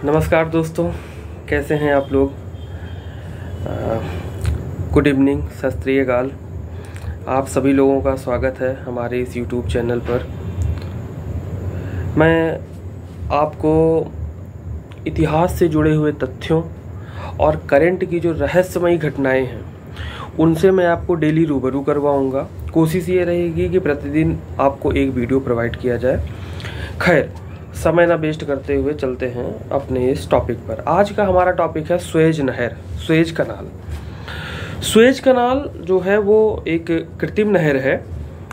नमस्कार दोस्तों, कैसे हैं आप लोग। गुड इवनिंग, सत श्री अकाल। आप सभी लोगों का स्वागत है हमारे इस YouTube चैनल पर। मैं आपको इतिहास से जुड़े हुए तथ्यों और करंट की जो रहस्यमयी घटनाएं हैं उनसे मैं आपको डेली रूबरू करवाऊंगा। कोशिश ये रहेगी कि प्रतिदिन आपको एक वीडियो प्रोवाइड किया जाए। खैर, समय ना वेस्ट करते हुए चलते हैं अपने इस टॉपिक पर। आज का हमारा टॉपिक है सुएज नहर, सुएज कनाल। सुएज कनाल जो है वो एक कृत्रिम नहर है,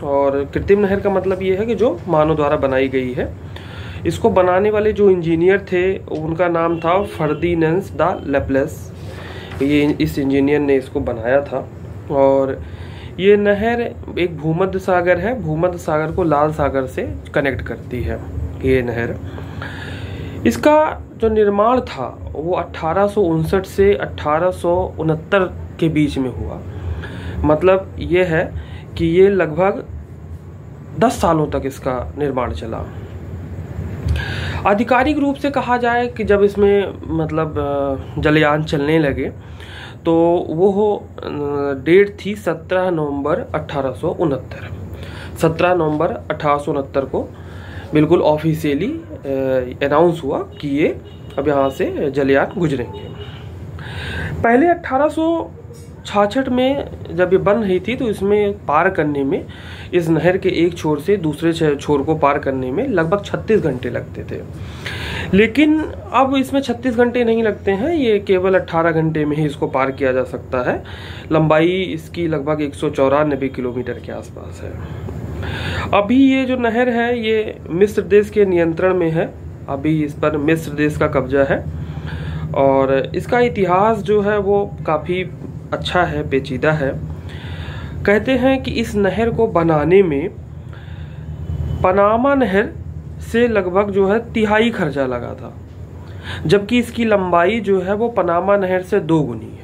और कृत्रिम नहर का मतलब ये है कि जो मानव द्वारा बनाई गई है। इसको बनाने वाले जो इंजीनियर थे उनका नाम था फर्दिनेंद द लेप्लेस। इस इंजीनियर ने इसको बनाया था। और ये नहर एक भूमध्य सागर है, भूमध्य सागर को लाल सागर से कनेक्ट करती है ये नहर। इसका जो निर्माण था वो 1859 से 1869 के बीच में हुआ। मतलब ये है कि ये लगभग 10 सालों तक इसका निर्माण चला। आधिकारिक रूप से कहा जाए कि जब इसमें मतलब जलयान चलने लगे तो वो डेट थी 17 नवंबर 1869। 17 नवंबर 1869 को बिल्कुल ऑफिशियली अनाउंस हुआ कि ये अब यहाँ से जलयान गुजरेंगे। पहले 1866 में जब ये बन रही थी तो इसमें पार करने में, इस नहर के एक छोर से दूसरे छोर को पार करने में लगभग 36 घंटे लगते थे। लेकिन अब इसमें 36 घंटे नहीं लगते हैं, ये केवल 18 घंटे में ही इसको पार किया जा सकता है। लंबाई इसकी लगभग 194 किलोमीटर के आसपास है। अभी ये जो नहर है ये मिस्र देश के नियंत्रण में है। अभी इस पर मिस्र देश का कब्जा है, और इसका इतिहास जो है वो काफ़ी अच्छा है, पेचीदा है। कहते हैं कि इस नहर को बनाने में पनामा नहर से लगभग जो है तिहाई खर्चा लगा था, जबकि इसकी लंबाई जो है वो पनामा नहर से 2 गुनी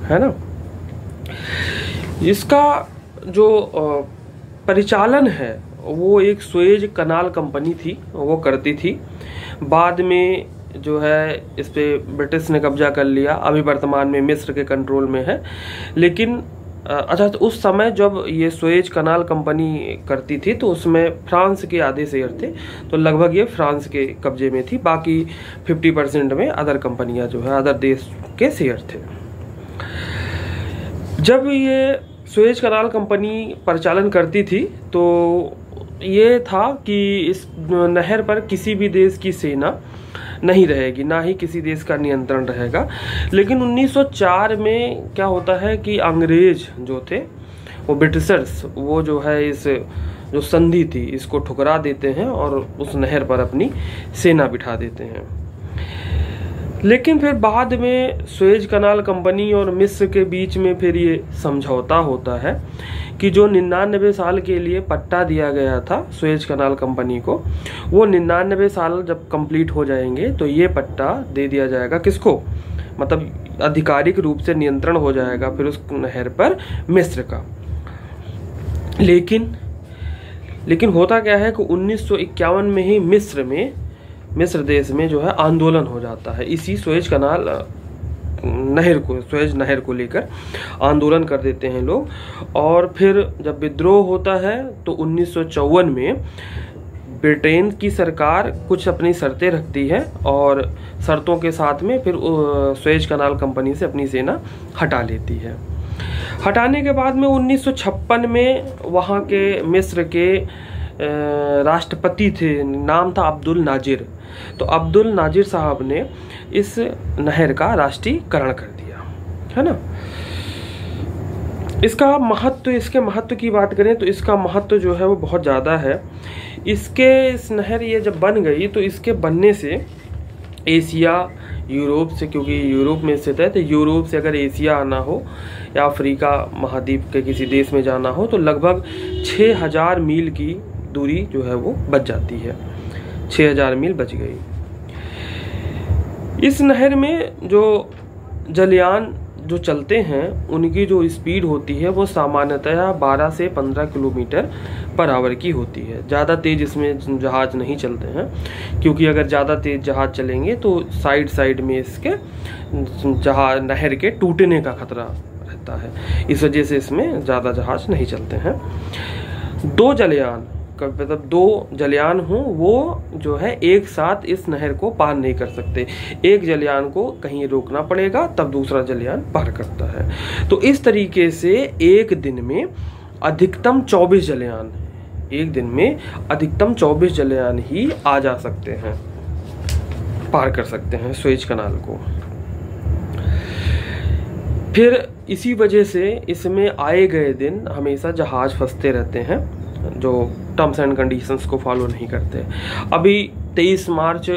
है ना। इसका जो परिचालन है वो एक सुएज कनाल कंपनी थी, वो करती थी। बाद में जो है इस पे ब्रिटिश ने कब्जा कर लिया। अभी वर्तमान में मिस्र के कंट्रोल में है। लेकिन अच्छा, तो उस समय जब ये सुएज कनाल कंपनी करती थी तो उसमें फ्रांस के आधे शेयर थे, तो लगभग ये फ्रांस के कब्जे में थी। बाकी 50% में अदर कंपनियां जो है अदर देश के शेयर थे। जब ये सुएज कनाल कंपनी परिचालन करती थी तो ये था कि इस नहर पर किसी भी देश की सेना नहीं रहेगी, ना ही किसी देश का नियंत्रण रहेगा। लेकिन 1904 में क्या होता है कि अंग्रेज जो थे वो ब्रिटिशर्स, वो जो है इस जो संधि थी इसको ठुकरा देते हैं और उस नहर पर अपनी सेना बिठा देते हैं। लेकिन फिर बाद में सुएज कनाल कंपनी और मिस्र के बीच में फिर ये समझौता होता है कि जो 99 साल के लिए पट्टा दिया गया था सुएज कनाल कंपनी को, वो 99 साल जब कंप्लीट हो जाएंगे तो ये पट्टा दे दिया जाएगा किसको, मतलब आधिकारिक रूप से नियंत्रण हो जाएगा फिर उस नहर पर मिस्र का। लेकिन होता क्या है कि 1951 में ही मिस्र देश में जो है आंदोलन हो जाता है। इसी सुएज कनाल नहर को, सुएज नहर को लेकर आंदोलन कर देते हैं लोग। और फिर जब विद्रोह होता है तो 1954 में ब्रिटेन की सरकार कुछ अपनी शर्तें रखती है, और शर्तों के साथ में फिर सुएज कनाल कंपनी से अपनी सेना हटा लेती है। हटाने के बाद में 1956 में वहाँ के मिस्र के राष्ट्रपति थे, नाम था अब्दुल नाजिर। तो अब्दुल नाजिर साहब ने इस नहर का राष्ट्रीयकरण कर दिया, है ना। इसका महत्व, इसके महत्व की बात करें तो इसका महत्व जो है वो बहुत ज़्यादा है। इस नहर ये जब बन गई तो इसके बनने से एशिया, यूरोप से, क्योंकि यूरोप में स्थित है, तो यूरोप से अगर एशिया आना हो या अफ्रीका महाद्वीप के किसी देश में जाना हो तो लगभग 6000 मील की दूरी जो है वो बच जाती है। 6000 मील बच गई। इस नहर में जो जलयान जो चलते हैं उनकी जो स्पीड होती है वो सामान्यतः 12 से 15 किलोमीटर पर आवर की होती है। ज़्यादा तेज़ इसमें जहाज़ नहीं चलते हैं, क्योंकि अगर ज़्यादा तेज़ जहाज़ चलेंगे तो साइड में इसके जहाज नहर के टूटने का खतरा रहता है। इस वजह से इसमें ज़्यादा जहाज़ नहीं चलते हैं। दो जलयान, मतलब दो जलयान हो वो जो है एक साथ इस नहर को पार नहीं कर सकते। एक जलयान को कहीं रोकना पड़ेगा तब दूसरा जलयान पार करता है। तो इस तरीके से एक दिन में अधिकतम 24 जलयान, एक दिन में अधिकतम 24 जलयान ही आ जा सकते हैं, पार कर सकते हैं सुएज कनाल को। फिर इसी वजह से इसमें आए गए दिन हमेशा जहाज फंसते रहते हैं जो टर्म्स एंड कंडीशंस को फॉलो नहीं करते। अभी 23 मार्च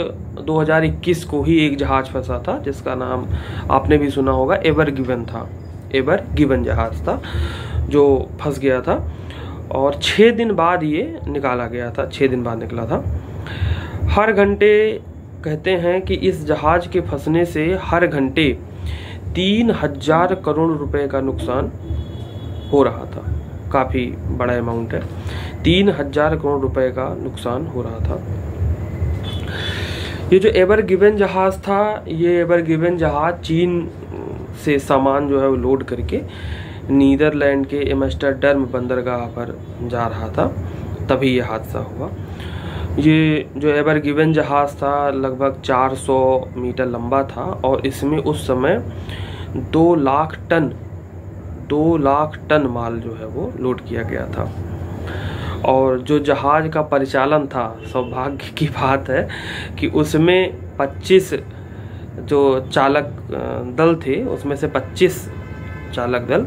2021 को ही एक जहाज फंसा था जिसका नाम आपने भी सुना होगा, एवर गिवन था। एवर गिवन जहाज था जो फंस गया था और 6 दिन बाद ये निकाला गया था, 6 दिन बाद निकला था। हर घंटे कहते हैं कि इस जहाज के फंसने से हर घंटे 3000 करोड़ रुपए का नुकसान हो रहा था। काफ़ी बड़ा अमाउंट है, 3000 करोड़ रुपए का नुकसान हो रहा था। ये जो एवर गिवन जहाज था, ये एवर गिवन जहाज चीन से सामान जो है वो लोड करके नीदरलैंड के एम्स्टर्डम बंदरगाह पर जा रहा था, तभी ये हादसा हुआ। ये जो एवर गिवन जहाज था लगभग 400 मीटर लंबा था और इसमें उस समय 2 लाख टन माल जो है वो लोड किया गया था। और जो जहाज का परिचालन था, सौभाग्य की बात है कि उसमें 25 जो चालक दल थे उसमें से 25 चालक दल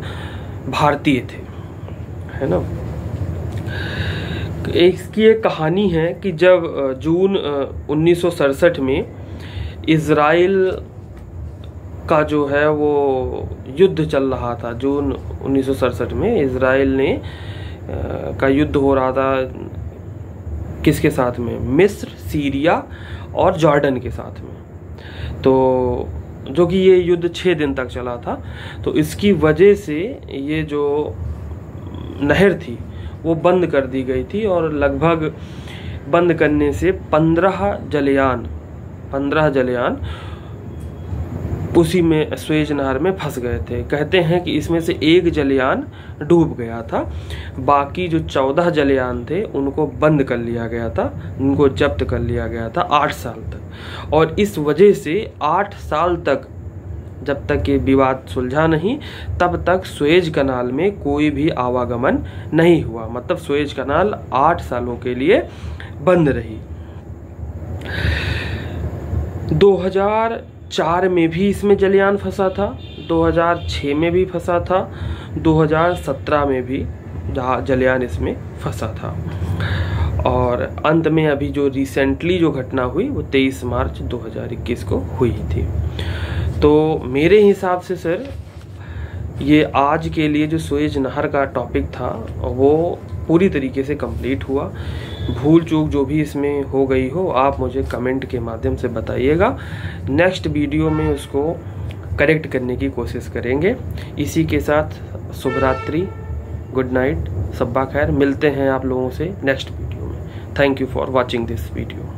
भारतीय थे, है ना। इसकी एक कहानी है कि जब जून 1967 में इज़राइल का जो है वो युद्ध चल रहा था, जून 1967 में इज़राइल ने का युद्ध हो रहा था किसके साथ में, मिस्र, सीरिया और जॉर्डन के साथ में। तो जो कि ये युद्ध 6 दिन तक चला था। तो इसकी वजह से ये जो नहर थी वो बंद कर दी गई थी और लगभग बंद करने से 15 जलयान उसी में सुएज नहर में फंस गए थे। कहते हैं कि इसमें से एक जलयान डूब गया था, बाकी जो 14 जलयान थे उनको बंद कर लिया गया था, उनको जब्त कर लिया गया था 8 साल तक। और इस वजह से 8 साल तक, जब तक ये विवाद सुलझा नहीं तब तक सुएज कनाल में कोई भी आवागमन नहीं हुआ। मतलब सुएज कनाल 8 सालों के लिए बंद रही। 2004 में भी इसमें जलयान फंसा था, 2006 में भी फंसा था, 2017 में भी जलयान इसमें फंसा था। और अंत में अभी जो रिसेंटली जो घटना हुई वो 23 मार्च 2021 को हुई थी। तो मेरे हिसाब से सर ये आज के लिए जो सुएज नहर का टॉपिक था वो पूरी तरीके से कंप्लीट हुआ। भूल चूक जो भी इसमें हो गई हो आप मुझे कमेंट के माध्यम से बताइएगा। नेक्स्ट वीडियो में उसको करेक्ट करने की कोशिश करेंगे। इसी के साथ शुभ रात्रि, गुड नाइट, सब्बा खैर। मिलते हैं आप लोगों से नेक्स्ट वीडियो में। Thank you for watching this video.